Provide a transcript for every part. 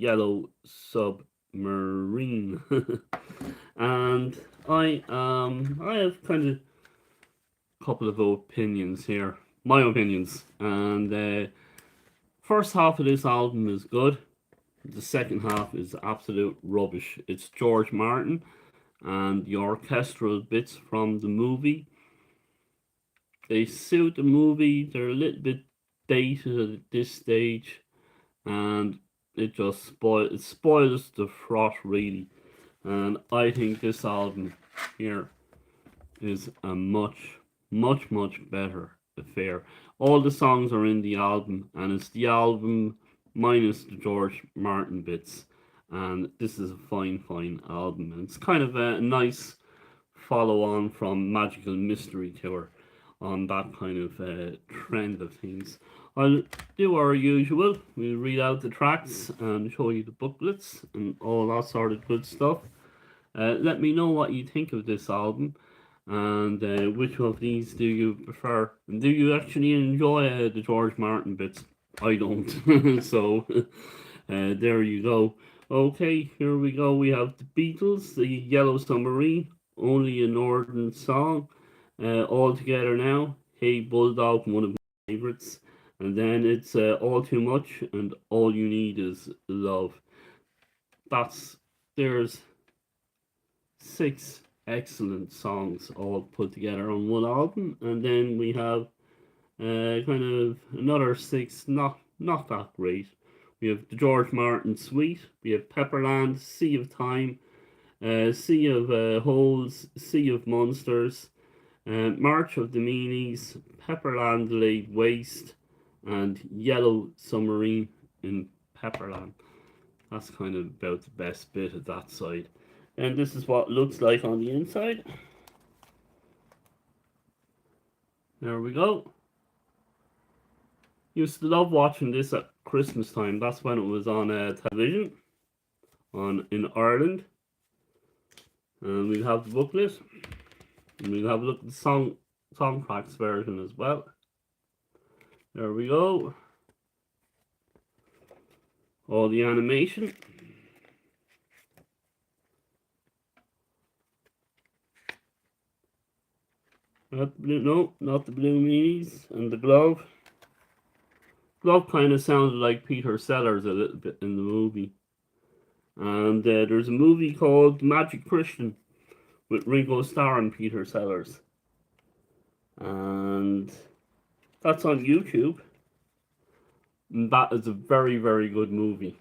Yellow Submarine. And I have kind of a couple of opinions here. My opinions. And first half of this album is good. The second half is absolute rubbish. It's George Martin and the orchestral bits from the movie. They suit the movie. They're a little bit dated at this stage, and it spoils the froth really. And I think this album here is a much better affair. All the songs are in the album, and it's the album minus the George Martin bits. And this is a fine album, and it's kind of a nice follow on from Magical Mystery Tour on that kind of trend of things. I'll do our usual. We'll read out the tracks and show you the booklets and all that sort of good stuff. Let me know what you think of this album and which of these do you prefer. And do you actually enjoy the George Martin bits? I don't. So there you go. Okay, here we go. We have the Beatles, the Yellow Submarine, Only a Northern Song, All Together Now, Hey Bulldog, one of my favourites. And then it's All Too Much and All You Need Is Love. That's There's 6 excellent songs all put together on one album, and then we have kind of another 6 not that great. We have the George Martin Suite, we have Pepperland, Sea of Time, Sea of Holes, Sea of Monsters, March of the Meanies, Pepperland Laid Waste, and Yellow Submarine in Pepperland. That's kind of about the best bit of that side. And this is what it looks like on the inside. There we go. Used to love watching this at Christmas time. That's when it was on television in Ireland. And we'll have the booklet. And we'll have a look at the song tracks version as well. There we go. All the animation. Not the blue, no, not the blue meanies. And the glove. Glove kind of sounded like Peter Sellers a little bit in the movie. And there's a movie called Magic Christian with Ringo Starr and Peter Sellers. And that's on YouTube. And that is a very good movie.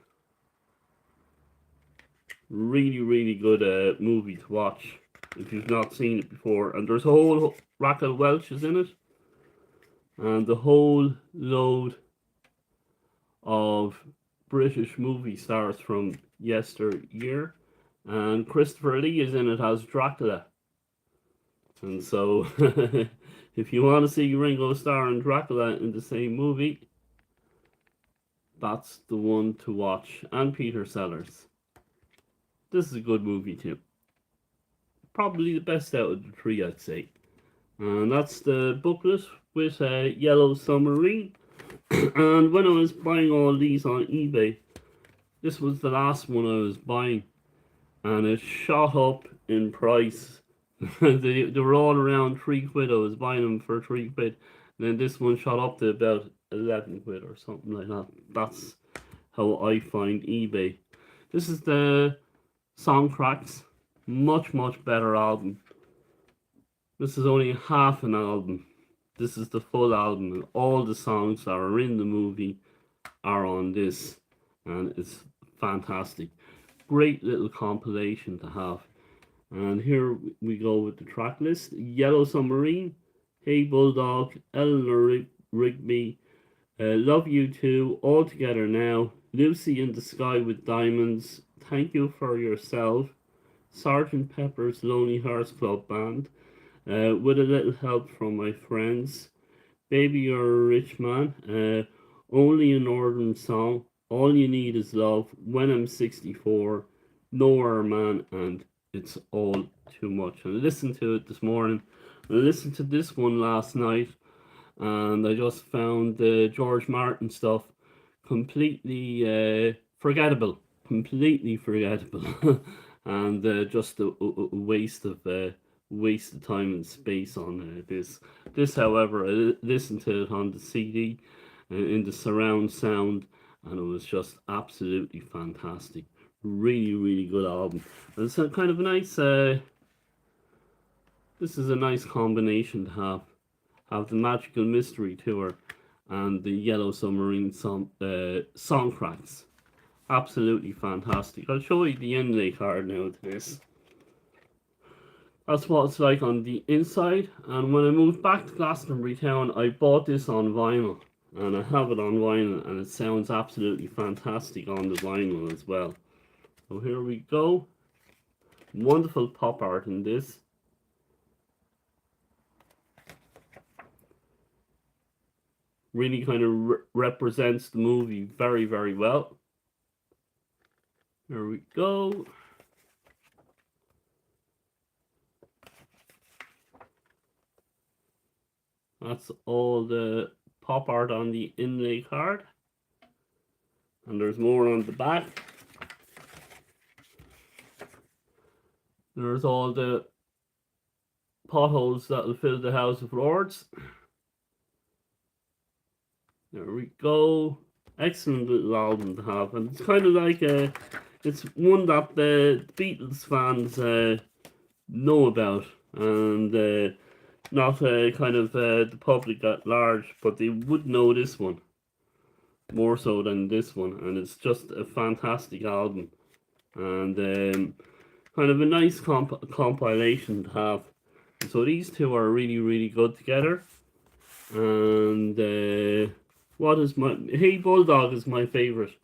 Really good movie to watch if you've not seen it before. And there's a whole rack of Welches in it. And the whole load of British movie stars from yesteryear. And Christopher Lee is in it as Dracula. And so, if you want to see Ringo Starr and Dracula in the same movie, that's the one to watch. And Peter Sellers. This is a good movie too. Probably the best out of the 3, I'd say. And that's the booklet with Yellow Submarine. And when I was buying all these on eBay, this was the last one I was buying. And it shot up in price. they were all around £3. I was buying them for £3. And then this one shot up to about 11 quid or something like that. That's how I find eBay. This is the Song Tracks. Much better album. This is only half an album. This is the full album, and all the songs that are in the movie are on this, and it's fantastic. Great little compilation to have. And here we go with the track list. Yellow Submarine, Hey Bulldog, Eleanor Rigby, Love You Too, All Together Now, Lucy in the Sky with Diamonds, Thank You for Yourself, Sergeant Pepper's Lonely Hearts Club Band, With a Little Help from My Friends, Baby You're a Rich Man, Only a Northern Song, All You Need Is Love, When I'm 64, Nowhere Man, and It's All Too Much. I listened to it this morning. I listened to this one last night, and I just found the George Martin stuff completely forgettable. completely forgettable, and just a waste of time and space on this. This, however, I listened to it on the CD in the surround sound, and it was just absolutely fantastic. Really, really good album. And it's a kind of a nice. This is a nice combination to have the Magical Mystery Tour and the Yellow Submarine song tracks. Absolutely fantastic. I'll show you the inlay card now to this. That's what it's like on the inside. And when I moved back to Glastonbury Town, I bought this on vinyl. And I have it on vinyl, and it sounds absolutely fantastic on the vinyl as well. So here we go. Wonderful pop art in this. Really kind of represents the movie very, very well. There we go. That's all the pop art on the inlay card. And there's more on the back. There's all the potholes that will fill the House of Lords. There we go. Excellent little album to have. And it's kind of like it's one that the Beatles fans know about. And not kind of the public at large, but they would know this one more so than this one, and it's just a fantastic album, and kind of a nice compilation to have. And so these two are really, really good together. And what is my Hey Bulldog is my favorite.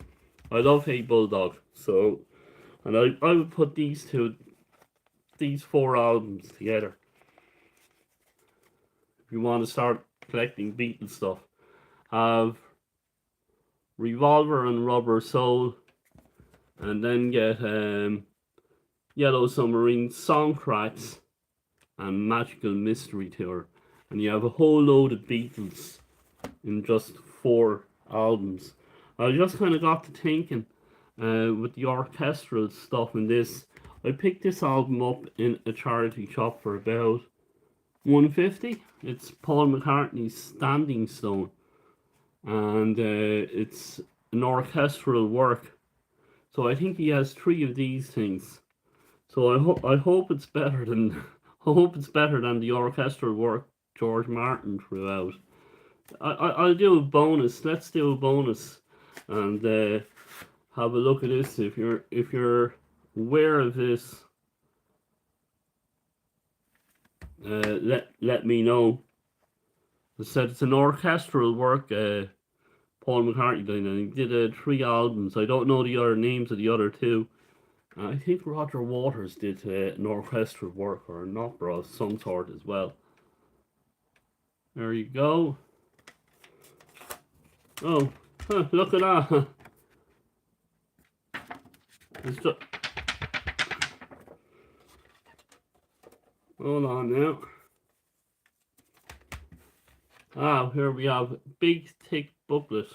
I love Hey Bulldog. So, and I would put these four albums together. If you want to start collecting Beatles stuff, have Revolver and Rubber Soul, and then get Yellow Submarine song tracks and Magical Mystery Tour, and you have a whole load of Beatles in just 4 albums. I just kind of got to thinking with the orchestral stuff in this. I picked this album up in a charity shop for about $1.50. It's Paul McCartney's Standing Stone, and it's an orchestral work. So I think he has 3 of these things. So I hope it's better than the orchestral work George Martin threw out. I'll do a bonus. Let's do a bonus, and have a look at this. If you're aware of this, let me know. I said it's an orchestral work. Paul McCartney did, and he did 3 albums. I don't know the other names of the other 2. I think Roger Waters did an orchestral work or an opera of some sort as well. There you go. Oh, look at that. It's just... Hold on now. Here we have big thick booklet.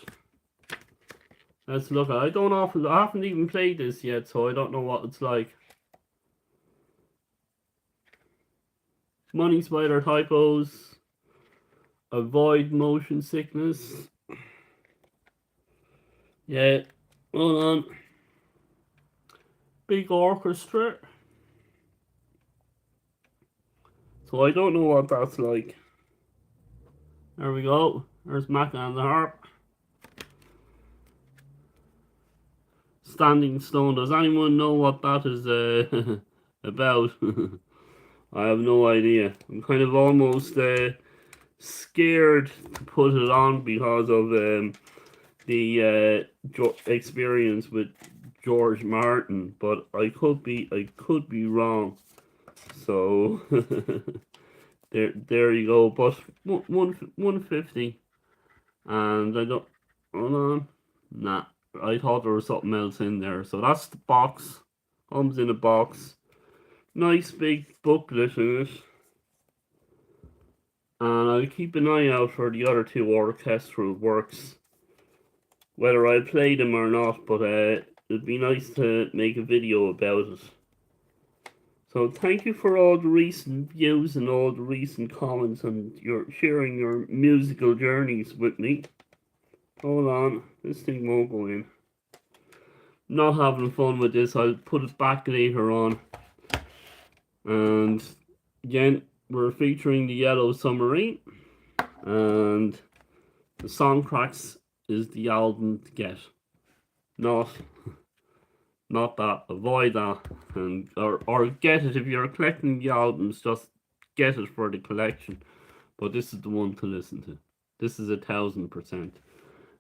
Let's look at it. I haven't even played this yet, so I don't know what it's like. Money Spider typos. Avoid motion sickness. Yeah, hold on. Big orchestra. So I don't know what that's like. There we go. There's Mac and the harp. Standing Stone. Does anyone know what that is about? I have no idea. I'm kind of almost scared to put it on because of the experience with George Martin, but I could be wrong. So there you go. But 150, and I don't. Hold on. Nah, I thought there was something else in there. So that's the box. Comes in a box. Nice big booklet in it. And I'll keep an eye out for the other 2 orchestral works, whether I play them or not. But it'd be nice to make a video about it. So thank you for all the recent views and all the recent comments and your sharing your musical journeys with me. Hold on, this thing won't go in. Not having fun with this. I'll put it back later on. And again, we're featuring the Yellow Submarine, and the Song Cracks is the album to get. Not that. Avoid that, and or get it if you're collecting the albums. Just get it for the collection. But this is the one to listen to. This is 1000%,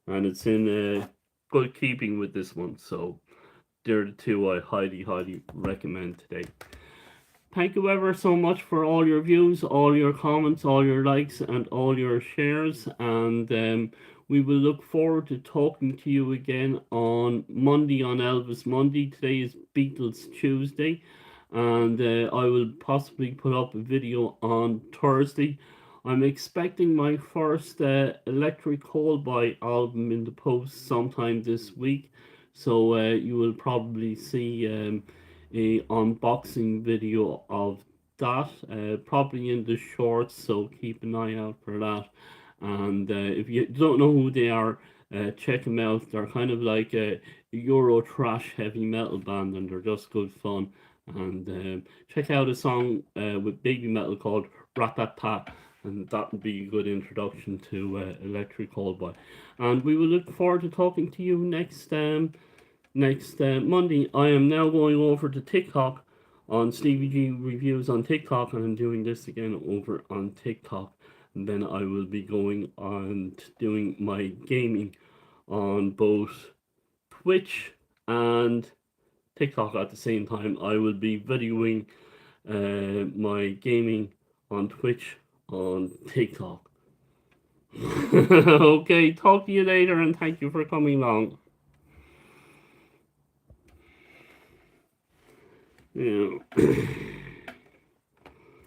and it's in good keeping with this one. So they're the two I highly recommend today. Thank you ever so much for all your views, all your comments, all your likes, and all your shares. And we will look forward to talking to you again on Monday, on Elvis Monday. Today is Beatles Tuesday. And I will possibly put up a video on Thursday. I'm expecting my first Electric Callboy album in the post sometime this week. So you will probably see a unboxing video of that, probably in the shorts, so keep an eye out for that. And if you don't know who they are, check them out. They're kind of like a Euro trash heavy metal band, and they're just good fun. And check out a song with Baby Metal called Rat Tat Tat, and that would be a good introduction to Electric Callboy. And we will look forward to talking to you next Monday. I am now going over to TikTok on Stevie G Reviews on TikTok, and I'm doing this again over on TikTok. And then I will be going on doing my gaming on both Twitch and TikTok at the same time. I will be videoing my gaming on Twitch on TikTok. Okay, talk to you later, and thank you for coming along. Yeah.